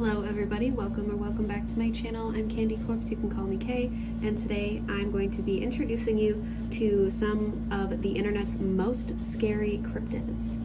Hello everybody, welcome back to my channel. I'm KandyCorpse, you can call me Kay, and today I'm going to be introducing you to some of the internet's most scary cryptids.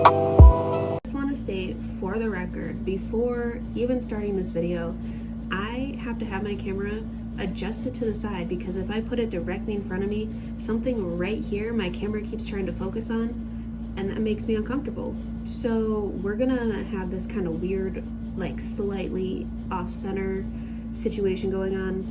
I just want to state for the record, before even starting this video, I have to have my camera adjusted to the side because if I put it directly in front of me, something right here my camera keeps trying to focus on, and that makes me uncomfortable. So we're gonna have this kind of weird, like slightly off-center situation going on,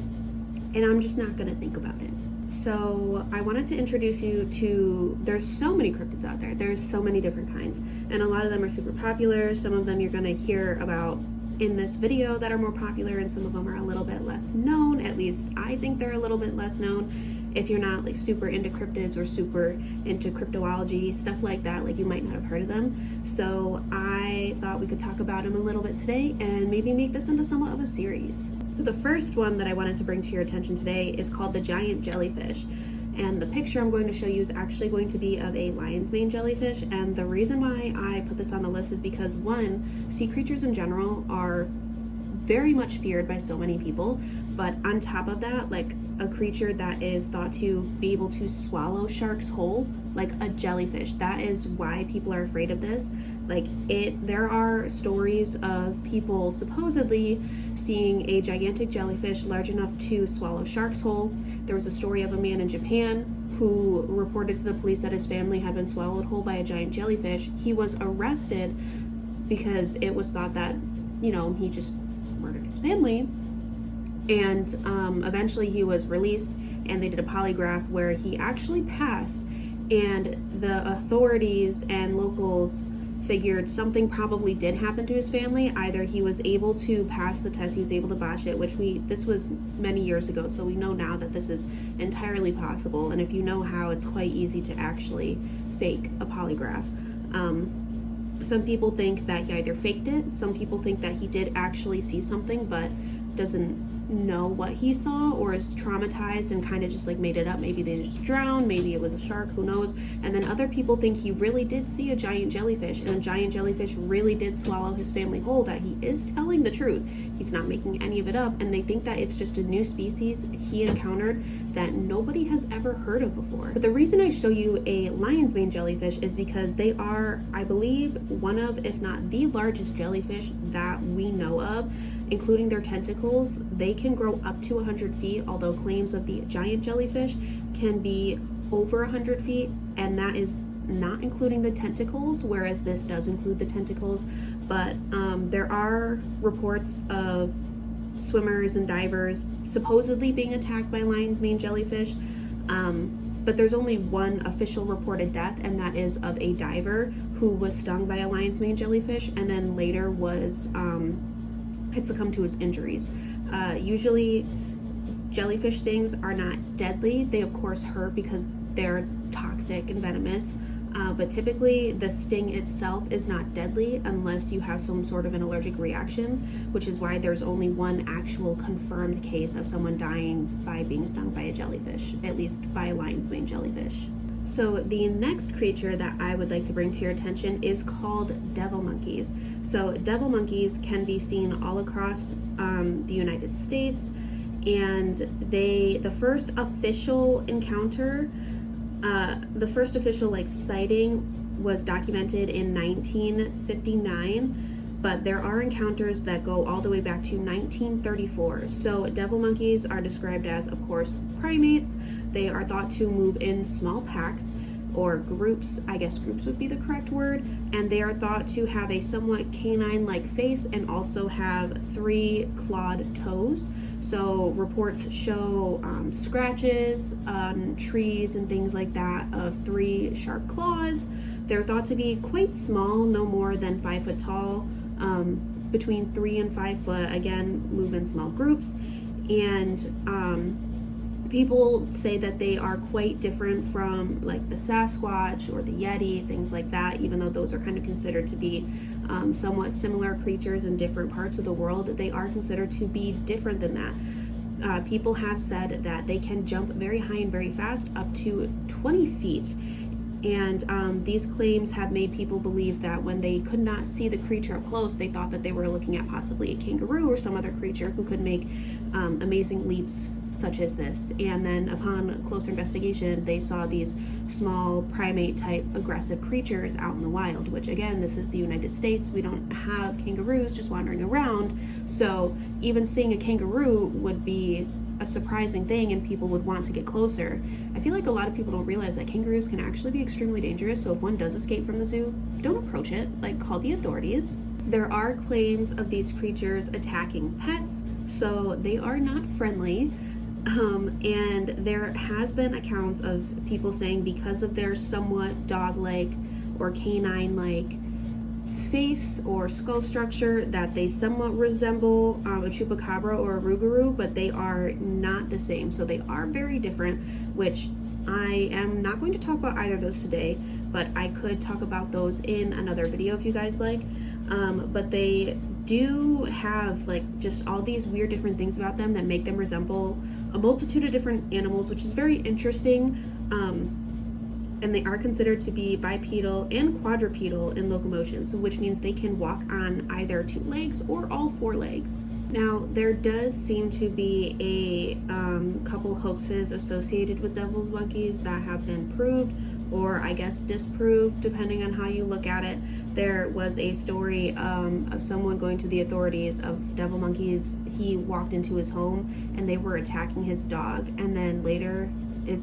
and I'm just not gonna think about it. So I wanted to introduce you to, there's so many cryptids out there. There's so many different kinds, and a lot of them are super popular. Some of them you're gonna hear about in this video that are more popular, and some of them are a little bit less known. At least I think they're a little bit less known. If you're not like super into cryptids or super into cryptozoology, stuff like that, like you might not have heard of them. So I thought we could talk about them a little bit today and maybe make this into somewhat of a series. So the first one that I wanted to bring to your attention today is called the giant jellyfish. And the picture I'm going to show you is actually going to be of a lion's mane jellyfish. And the reason why I put this on the list is because, one, sea creatures in general are very much feared by so many people. But on top of that, like a creature that is thought to be able to swallow sharks whole, like a jellyfish, that is why people are afraid of this. There are stories of people supposedly seeing a gigantic jellyfish large enough to swallow sharks whole. There was a story of a man in Japan who reported to the police that his family had been swallowed whole by a giant jellyfish. He was arrested because it was thought that, you know, he just murdered his family. And eventually he was released, and they did a polygraph where he actually passed, and the authorities and locals figured something probably did happen to his family. Either he was able to pass the test, he was able to botch it, this was many years ago, so we know now that this is entirely possible, and if you know how, it's quite easy to actually fake a polygraph. Some people think that he either faked it, some people think that he did actually see something but doesn't know what he saw, or is traumatized and kind of just like made it up. Maybe they just drowned, maybe it was a shark, who knows. And then other people think he really did see a giant jellyfish, and a giant jellyfish really did swallow his family whole, that he is telling the truth, he's not making any of it up, and they think that it's just a new species he encountered that nobody has ever heard of before. But the reason I show you a lion's mane jellyfish is because they are, I believe, one of, if not the largest jellyfish that we know of. Including their tentacles, they can grow up to 100 feet, although claims of the giant jellyfish can be over 100 feet, and that is not including the tentacles, whereas this does include the tentacles. But there are reports of swimmers and divers supposedly being attacked by lion's mane jellyfish, but there's only one official reported death, and that is of a diver who was stung by a lion's mane jellyfish and then later was had succumbed to his injuries. Usually jellyfish stings are not deadly. They of course hurt because they're toxic and venomous, but typically the sting itself is not deadly unless you have some sort of an allergic reaction, which is why there's only one actual confirmed case of someone dying by being stung by a jellyfish, at least by a lion's mane jellyfish. So the next creature that I would like to bring to your attention is called devil monkeys. So devil monkeys can be seen all across the United States, and the first official encounter, the first official sighting was documented in 1959, but there are encounters that go all the way back to 1934. So devil monkeys are described as, of course, primates. They are thought to move in small packs or groups, I guess groups would be the correct word, and they are thought to have a somewhat canine-like face and also have 3 clawed toes. So reports show scratches on trees and things like that of 3 sharp claws. They're thought to be quite small, no more than 5 foot tall, between 3 and 5 foot, again, move in small groups, and people say that they are quite different from like the Sasquatch or the Yeti, things like that, even though those are kind of considered to be somewhat similar creatures in different parts of the world. They are considered to be different than that. People have said that they can jump very high and very fast, up to 20 feet, And these claims have made people believe that when they could not see the creature up close, they thought that they were looking at possibly a kangaroo or some other creature who could make amazing leaps such as this. And then upon closer investigation, they saw these small primate type aggressive creatures out in the wild, which again, this is the United States. We don't have kangaroos just wandering around. So even seeing a kangaroo would be a surprising thing and people would want to get closer. I feel like a lot of people don't realize that kangaroos can actually be extremely dangerous. So if one does escape from the zoo, don't approach it, like call the authorities. There are claims of these creatures attacking pets, so they are not friendly. And there has been accounts of people saying because of their somewhat dog-like or canine-like face or skull structure that they somewhat resemble a chupacabra or a rougarou, but they are not the same. So they are very different, which I am not going to talk about either of those today, but I could talk about those in another video if you guys like. But they do have like just all these weird different things about them that make them resemble a multitude of different animals, which is very interesting. And they are considered to be bipedal and quadrupedal in locomotion, so which means they can walk on either 2 legs or all 4 legs. Now, there does seem to be a couple hoaxes associated with devil's monkeys that have been proved, or I guess disproved, depending on how you look at it. There was a story of someone going to the authorities of devil monkeys. He walked into his home and they were attacking his dog, and then later,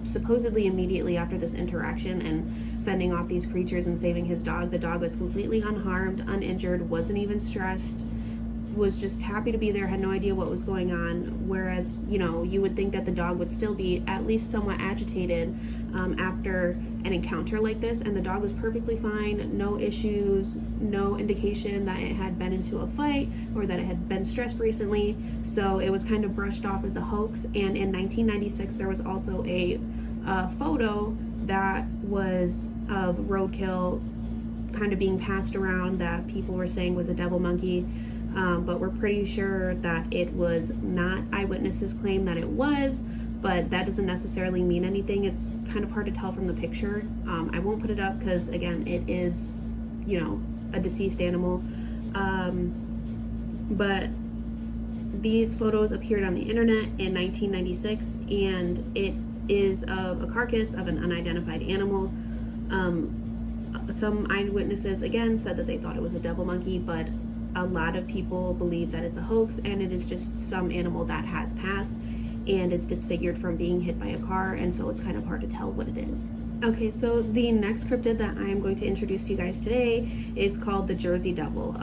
supposedly immediately after this interaction and fending off these creatures and saving his dog, the dog was completely unharmed, uninjured, wasn't even stressed, was just happy to be there, had no idea what was going on. Whereas, you know, you would think that the dog would still be at least somewhat agitated after an encounter like this, and the dog was perfectly fine, no issues, no indication that it had been into a fight or that it had been stressed recently. So it was kind of brushed off as a hoax. And in 1996 there was also a photo that was of roadkill kind of being passed around that people were saying was a devil monkey. But we're pretty sure that it was not. Eyewitnesses claim that it was, but that doesn't necessarily mean anything. It's kind of hard to tell from the picture. I won't put it up because, again, it is, you know, a deceased animal. But these photos appeared on the internet in 1996, and it is of a carcass of an unidentified animal. Some eyewitnesses, again, said that they thought it was a devil monkey, but a lot of people believe that it's a hoax and it is just some animal that has passed and is disfigured from being hit by a car, and so it's kind of hard to tell what it is. Okay, so the next cryptid that I am going to introduce to you guys today is called the Jersey Devil.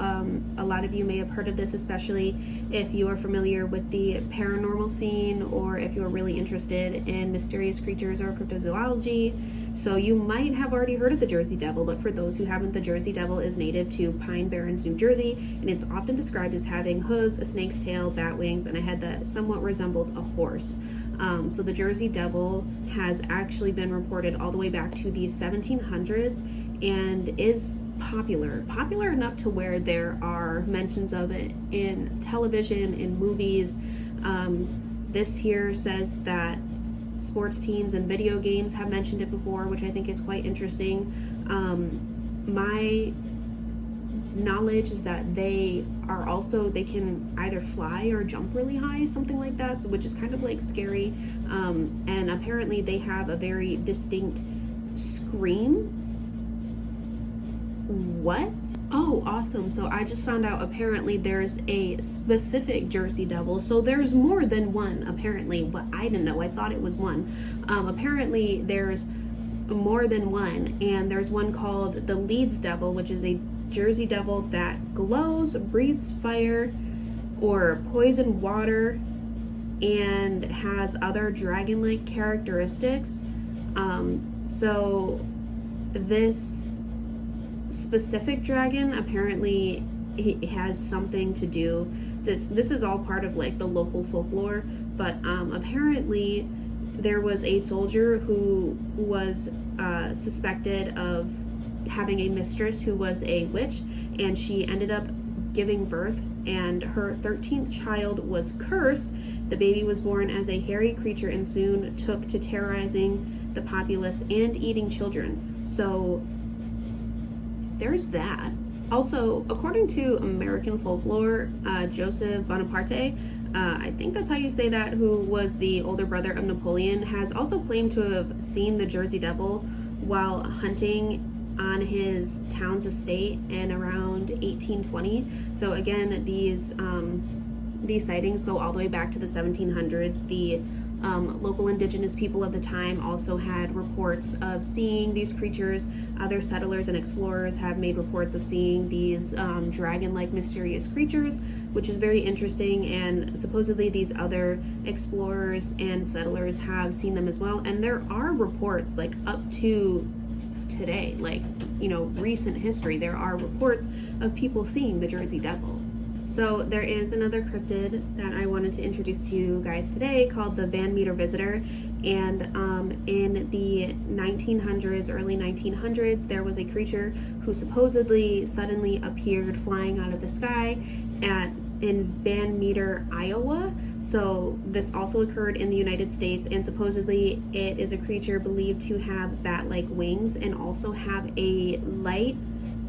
A lot of you may have heard of this, especially if you are familiar with the paranormal scene or if you're really interested in mysterious creatures or cryptozoology. So you might have already heard of the Jersey Devil, but for those who haven't, the Jersey Devil is native to Pine Barrens, New Jersey, and it's often described as having hooves, a snake's tail, bat wings, and a head that somewhat resembles a horse. So the Jersey Devil has actually been reported all the way back to the 1700s and is popular enough to where there are mentions of it in television, in movies. This here says that sports teams and video games have mentioned it before, which I think is quite interesting. My knowledge is that they can either fly or jump really high, something like that, so which is kind of like scary. And apparently they have a very distinct scream. What? Oh, awesome. So I just found out apparently there's a specific Jersey Devil. So there's more than one, apparently, but I didn't know. I thought it was one. Apparently there's more than one, and there's one called the Leeds Devil, which is a Jersey Devil that glows, breathes fire or poison water, and has other dragon-like characteristics. So this specific dragon apparently it has something to do. This is all part of like the local folklore, but apparently there was a soldier who was suspected of having a mistress who was a witch, and she ended up giving birth, and her 13th child was cursed. The baby was born as a hairy creature and soon took to terrorizing the populace and eating children. So there's that. Also, according to American folklore, Joseph Bonaparte, I think that's how you say that, who was the older brother of Napoleon, has also claimed to have seen the Jersey Devil while hunting on his town's estate in around 1820. So again, these sightings go all the way back to the 1700s. The local indigenous people of the time also had reports of seeing these creatures. Other settlers and explorers have made reports of seeing these dragon-like mysterious creatures, which is very interesting, and supposedly these other explorers and settlers have seen them as well. And there are reports, like up to today, like, you know, recent history, there are reports of people seeing the Jersey Devil. So there is another cryptid that I wanted to introduce to you guys today called the Van Meter Visitor. And in the 1900s, early 1900s, there was a creature who supposedly suddenly appeared flying out of the sky in Van Meter, Iowa. So this also occurred in the United States, and supposedly it is a creature believed to have bat-like wings and also have a light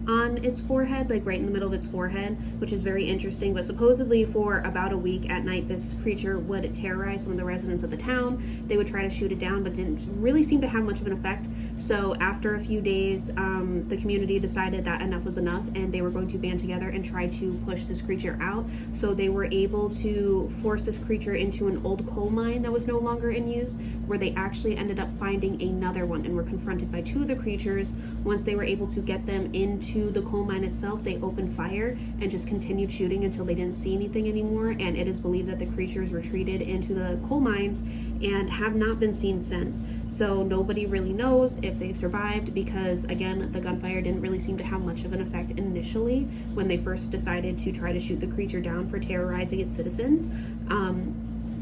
on its forehead, like right in the middle of its forehead, which is very interesting. But supposedly for about a week at night, this creature would terrorize some of the residents of the town. They would try to shoot it down, but didn't really seem to have much of an effect. So after a few days, the community decided that enough was enough, and they were going to band together and try to push this creature out. So they were able to force this creature into an old coal mine that was no longer in use, where they actually ended up finding another one and were confronted by two of the creatures. Once they were able to get them into the coal mine itself, they opened fire and just continued shooting until they didn't see anything anymore. And it is believed that the creatures retreated into the coal mines and have not been seen since. So nobody really knows if they survived, because again, the gunfire didn't really seem to have much of an effect initially when they first decided to try to shoot the creature down for terrorizing its citizens.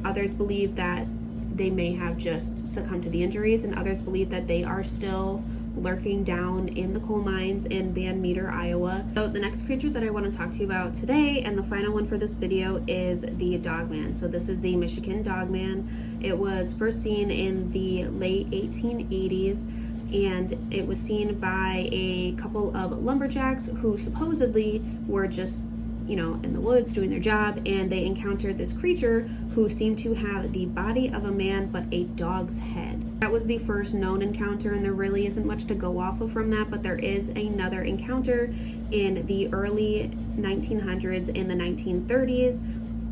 Others believe that they may have just succumbed to the injuries, and others believe that they are still lurking down in the coal mines in Van Meter, Iowa. So the next creature that I want to talk to you about today, and the final one for this video, is the Dogman. So this is the Michigan Dogman. It was first seen in the late 1880s, and it was seen by a couple of lumberjacks who supposedly were just, you know, in the woods doing their job, and they encountered this creature who seemed to have the body of a man but a dog's head. That was the first known encounter, and there really isn't much to go off of from that, but there is another encounter in the early 1900s, in the 1930s.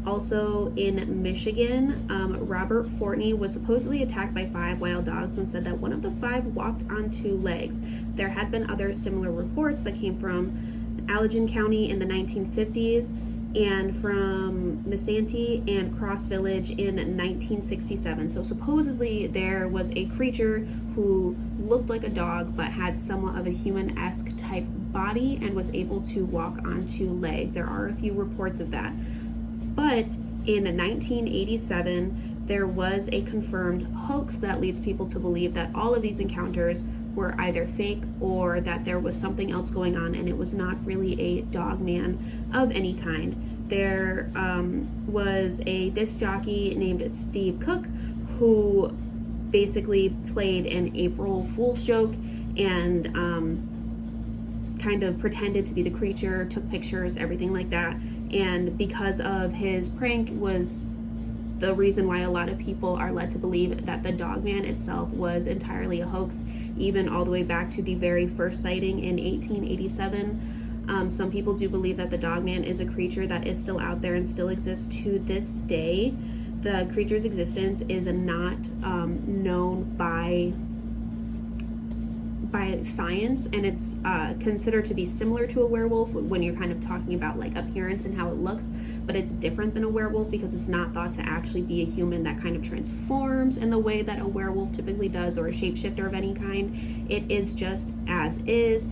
Also in Michigan, Robert Fortney was supposedly attacked by 5 wild dogs and said that one of the 5 walked on 2 legs. There had been other similar reports that came from Allegan County in the 1950s, and from Missanti and Cross Village in 1967. So supposedly there was a creature who looked like a dog but had somewhat of a human-esque type body and was able to walk on 2 legs. There are a few reports of that. But in 1987, there was a confirmed hoax that leads people to believe that all of these encounters were either fake or that there was something else going on, and it was not really a dog man of any kind. There was a disc jockey named Steve Cook who basically played an April Fool's joke and kind of pretended to be the creature, took pictures, everything like that. And because of his prank was the reason why a lot of people are led to believe that the Dogman itself was entirely a hoax, even all the way back to the very first sighting in 1887. Some people do believe that the Dogman is a creature that is still out there and still exists to this day. The creature's existence is not known by science, and it's considered to be similar to a werewolf when you're kind of talking about like appearance and how it looks, but it's different than a werewolf because it's not thought to actually be a human that kind of transforms in the way that a werewolf typically does, or a shapeshifter of any kind. It is just as is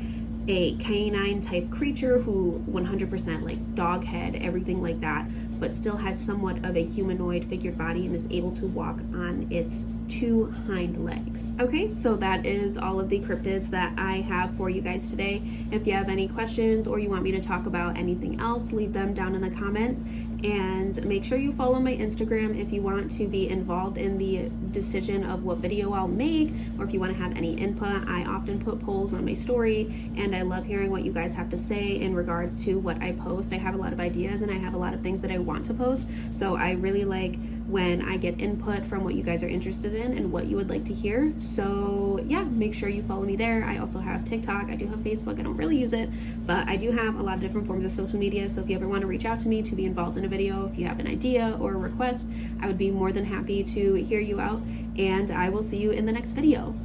a canine type creature who 100% like dog head, everything like that, but still has somewhat of a humanoid figured body and is able to walk on its 2 hind legs. Okay, so that is all of the cryptids that I have for you guys today. If you have any questions or you want me to talk about anything else, leave them down in the comments. And make sure you follow my Instagram if you want to be involved in the decision of what video I'll make, or if you want to have any input. I often put polls on my story, and I love hearing what you guys have to say in regards to what I post. I have a lot of ideas and I have a lot of things that I want to post, so I really like when I get input from what you guys are interested in and what you would like to hear. So yeah, make sure you follow me there. I also have TikTok, I do have Facebook. I don't really use it, but I do have a lot of different forms of social media. So if you ever want to reach out to me to be involved in a video, if you have an idea or a request, I would be more than happy to hear you out, and I will see you in the next video.